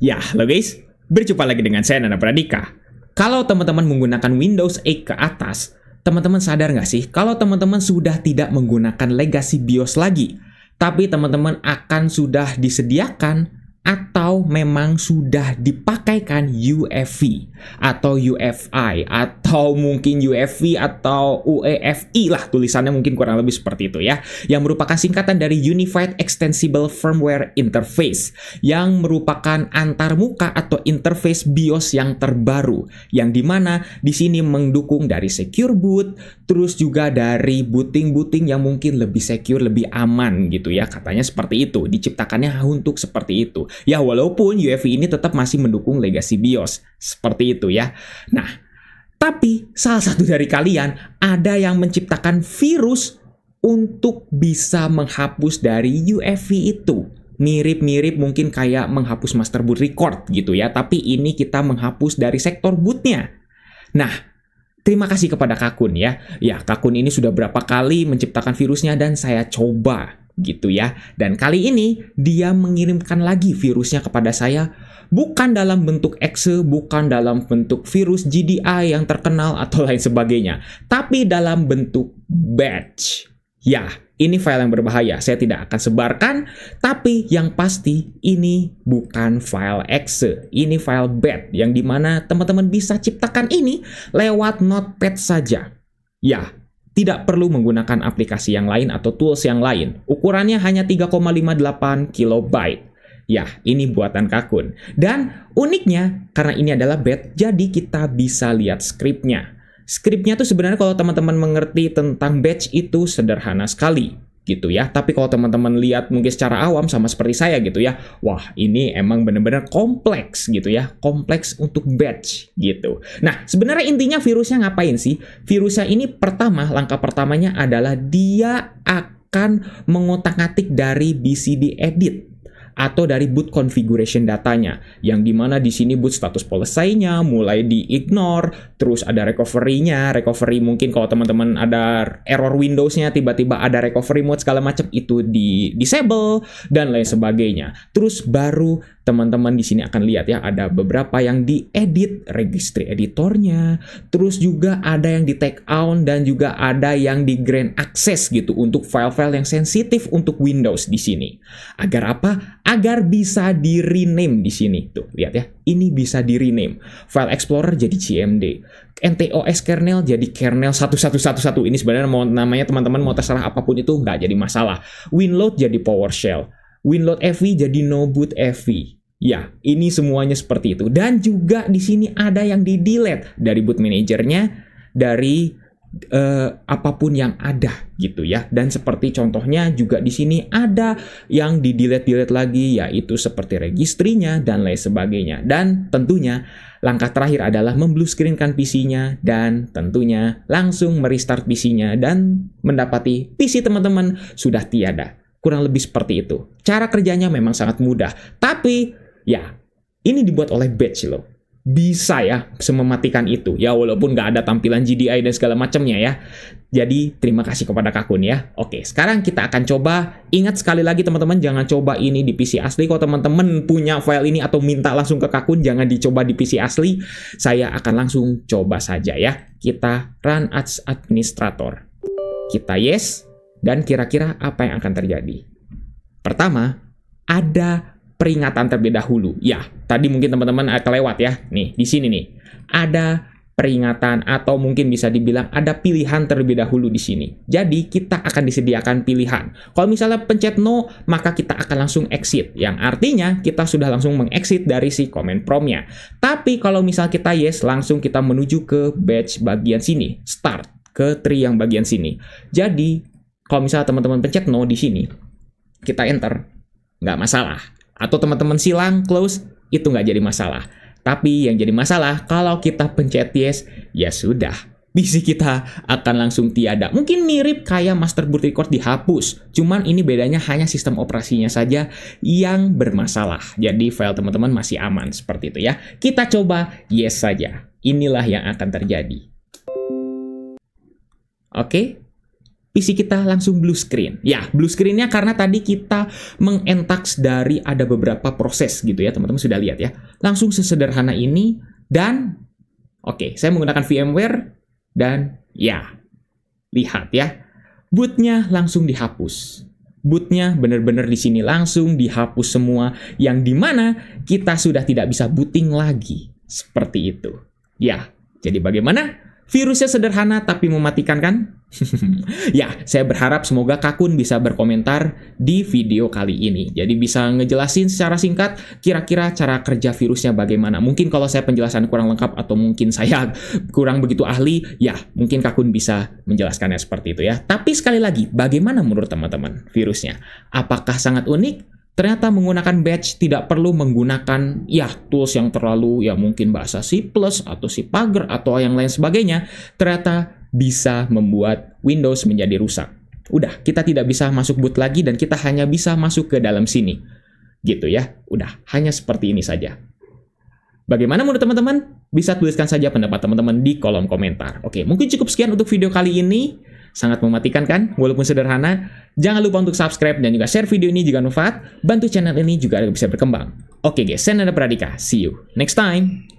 Ya, halo guys, berjumpa lagi dengan saya Nana Pradika. Kalau teman-teman menggunakan Windows 8 ke atas, teman-teman sadar nggak sih kalau teman-teman sudah tidak menggunakan legacy BIOS lagi, tapi teman-teman akan sudah disediakan atau memang sudah dipakaikan UEFI atau UEFI atau mungkin UEFI atau UEFI lah tulisannya mungkin kurang lebih seperti itu ya, yang merupakan singkatan dari Unified Extensible Firmware Interface, yang merupakan antarmuka atau interface BIOS yang terbaru, yang dimana di sini mendukung dari secure boot, terus juga dari booting yang mungkin lebih secure, lebih aman gitu ya, katanya seperti itu, diciptakannya untuk seperti itu. Ya, walaupun UEFI ini tetap masih mendukung legacy BIOS. Seperti itu ya. Nah, tapi salah satu dari kalian ada yang menciptakan virus untuk bisa menghapus dari UEFI itu. Mirip-mirip mungkin kayak menghapus master boot record gitu ya. Tapi ini kita menghapus dari sektor bootnya. Nah, terima kasih kepada Kakun ya. Ya, Kakun ini sudah berapa kali menciptakan virusnya dan saya coba gitu ya. Dan kali ini dia mengirimkan lagi virusnya kepada saya, bukan dalam bentuk exe, bukan dalam bentuk virus GDI yang terkenal atau lain sebagainya, tapi dalam bentuk batch. Ya, ini file yang berbahaya, saya tidak akan sebarkan, tapi yang pasti ini bukan file exe, ini file bat, yang dimana teman-teman bisa ciptakan ini lewat notepad saja. Ya, tidak perlu menggunakan aplikasi yang lain atau tools yang lain. Ukurannya hanya 3,58 KB. Ya, ini buatan Kakun. Dan uniknya, karena ini adalah bat, jadi kita bisa lihat skripnya. Skripnya tuh sebenarnya kalau teman-teman mengerti tentang batch itu sederhana sekali gitu ya. Tapi kalau teman-teman lihat mungkin secara awam sama seperti saya gitu ya, wah ini emang bener-bener kompleks gitu ya, kompleks untuk batch gitu. Nah, sebenarnya intinya virusnya ngapain sih? Virusnya ini pertama, langkah pertamanya adalah dia akan mengotak-atik dari BCD edit atau dari boot configuration datanya, yang dimana di sini boot status policy-nya mulai di-ignore, terus ada recovery-nya, recovery mungkin kalau teman-teman ada error Windows-nya, tiba-tiba ada recovery mode segala macam itu di-disable dan lain sebagainya. Terus baru teman-teman di sini akan lihat ya, ada beberapa yang diedit registry editornya, terus juga ada yang di take out dan juga ada yang di grant access gitu untuk file-file yang sensitif untuk Windows di sini. Agar apa? Agar bisa di-rename di sini. Tuh, lihat ya. Ini bisa di-rename. File Explorer jadi CMD. NTOS kernel jadi kernel 1111. Ini sebenarnya mau namanya teman-teman mau terserah apapun itu nggak jadi masalah. WinLoad jadi PowerShell. WinLoad FE jadi NoBoot FE. Ya, ini semuanya seperti itu. Dan juga di sini ada yang di-delete dari boot manajernya, dari apapun yang ada gitu ya. Dan seperti contohnya juga di sini ada yang di-delete lagi, yaitu seperti registrinya dan lain sebagainya. Dan tentunya langkah terakhir adalah memblue screen-kan PC-nya dan tentunya langsung merestart PC-nya dan mendapati PC teman-teman sudah tiada. Kurang lebih seperti itu. Cara kerjanya memang sangat mudah, tapi ya ini dibuat oleh batch loh. Bisa ya semematikan itu ya, walaupun nggak ada tampilan GDI dan segala macamnya ya. Jadi terima kasih kepada Kakun ya. Oke, sekarang kita akan coba. Ingat sekali lagi teman-teman, jangan coba ini di PC asli. Kalau teman-teman punya file ini atau minta langsung ke Kakun, jangan dicoba di PC asli. Saya akan langsung coba saja ya. Kita run as administrator. Kita yes, dan kira-kira apa yang akan terjadi? Pertama, ada peringatan terlebih dahulu. Ya, tadi mungkin teman-teman kelewat ya. Nih, di sini nih. Ada peringatan atau mungkin bisa dibilang ada pilihan terlebih dahulu di sini. Jadi, kita akan disediakan pilihan. Kalau misalnya pencet no, maka kita akan langsung exit. Yang artinya, kita sudah langsung mengexit dari si command prompt-nya. Tapi, kalau misal kita yes, langsung kita menuju ke batch bagian sini. Start ke tree yang bagian sini. Jadi, kalau misalnya teman-teman pencet no di sini, kita enter, nggak masalah. Atau teman-teman silang, close, itu nggak jadi masalah. Tapi yang jadi masalah, kalau kita pencet yes, ya sudah. PC kita akan langsung tiada. Mungkin mirip kayak master boot record dihapus. Cuman ini bedanya hanya sistem operasinya saja yang bermasalah. Jadi file teman-teman masih aman, seperti itu ya. Kita coba yes saja. Inilah yang akan terjadi. Oke. PC kita langsung blue screen. Ya, blue screen-nya karena tadi kita mengentak dari ada beberapa proses gitu ya, teman-teman sudah lihat ya. Langsung sesederhana ini dan oke, saya menggunakan VMware dan ya, lihat ya. Bootnya langsung dihapus. Bootnya benar-benar di sini langsung dihapus semua, yang dimana kita sudah tidak bisa booting lagi. Seperti itu. Ya, jadi bagaimana? Virusnya sederhana tapi mematikan kan? Ya, saya berharap semoga Kakun bisa berkomentar di video kali ini. Jadi bisa ngejelasin secara singkat kira-kira cara kerja virusnya bagaimana. Mungkin kalau saya penjelasan kurang lengkap atau mungkin saya kurang begitu ahli, ya mungkin Kakun bisa menjelaskannya seperti itu ya. Tapi sekali lagi, bagaimana menurut teman-teman virusnya? Apakah sangat unik? Ternyata menggunakan batch tidak perlu menggunakan ya tools yang terlalu ya mungkin bahasa C++ atau C Pager atau yang lain sebagainya. Ternyata bisa membuat Windows menjadi rusak. Udah, kita tidak bisa masuk boot lagi dan kita hanya bisa masuk ke dalam sini. Gitu ya. Udah, hanya seperti ini saja. Bagaimana menurut teman-teman? Bisa tuliskan saja pendapat teman-teman di kolom komentar. Oke, mungkin cukup sekian untuk video kali ini. Sangat mematikan kan? Walaupun sederhana. Jangan lupa untuk subscribe dan juga share video ini jika bermanfaat. Bantu channel ini juga agar bisa berkembang. Oke guys, saya Nanda Pradika. See you next time.